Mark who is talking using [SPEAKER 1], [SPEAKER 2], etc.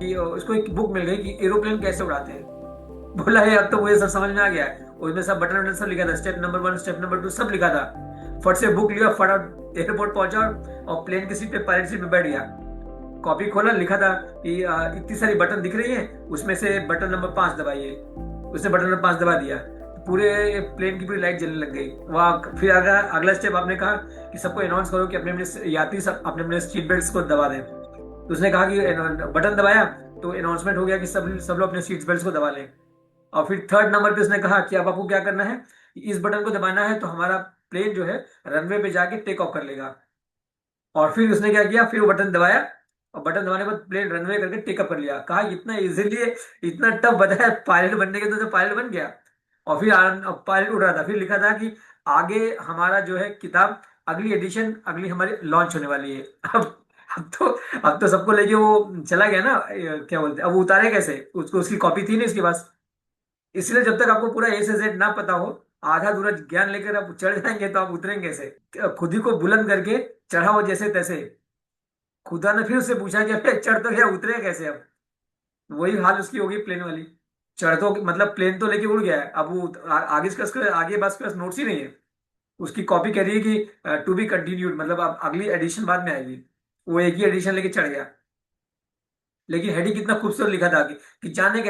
[SPEAKER 1] कि उसको एक बुक मिल गई कि एरोप्लेन कैसे उड़ाते हैं। बोला है अब तो मुझे सब समझ में आ गया है, उसमें सब बटन वटन सब लिखा था, स्टेप नंबर 1 स्टेप नंबर 2 सब लिखा था। फट से बुक लिया, फटाफट एयरपोर्ट पहुंचा और प्लेन की सीट पे, पायलट सीट पे बैठ गया। कॉपी खोला, लिखा था कि इतनी सारी बटन दिख रही है, उसमें से बटन नंबर 5 दबाइए। उसने बटन नंबर 5 दबा दिया, तो पूरे प्लेन की पूरी लाइट जलने लग गई वहाँ। फिर अगला अगला स्टेप आपने कहा कि सबको अनाउंस करो कि अपने अपने यात्री सब अपने अपने सीट बेल्ट को दबा दें। तो उसने कहा कि बटन दबाया, तो अनाउंसमेंट हो गया कि सब सब लोग अपने सीट बेल्ट को दबा लें। और फिर थर्ड नंबर पे उसने कहा कि अब आपको क्या करना है, इस बटन को दबाना है तो हमारा प्लेन जो है रनवे पे जाके टेक ऑफ कर लेगा। और फिर उसने क्या किया, फिर वो बटन दबाया, और बटन दबाने के बाद प्लेन रनवे करके टेकअप कर लिया। कहा इतना इजीली, इतना टफ बताया पायलट बनने के, तो पायलट बन गया। और फिर पायलट उड़ रहा था, फिर लिखा था कि आगे हमारा जो है किताब, अगली एडिशन अगली हमारी लॉन्च होने वाली है। अब तो अब तो सबको लेके वो चला गया ना, क्या बोलते हैं, अब वो उतारे कैसे, उसको उसकी कॉपी थी नहीं उसके पास। इसलिए जब तक आपको पूरा ए से जेड ना पता हो, आधा अधूरा ज्ञान लेकर आप चढ़ जाएंगे तो आप उतरेंगे कैसे। खुद ही को बुलंद करके चढ़ा वो जैसे तैसे। खुदा ने फिर उससे पूछा कि अबे चढ़ तो गया, उतरे कैसे अब। वही हाल उसकी होगी प्लेन वाली। चढ़ तो मतलब प्लेन तो लेके उड़ गया है, अब वो आगे आगे बस के पास नोट्स ही नहीं है। उसकी कॉपी कह रही है कि टू बी कंटिन्यूड, मतलब अब अगली एडिशन बाद में आएगी। वो एक ही एडिशन लेके चढ़ गया। लेकिन हेडिंग कितना खूबसूरत लिखा था कि जाने कैसे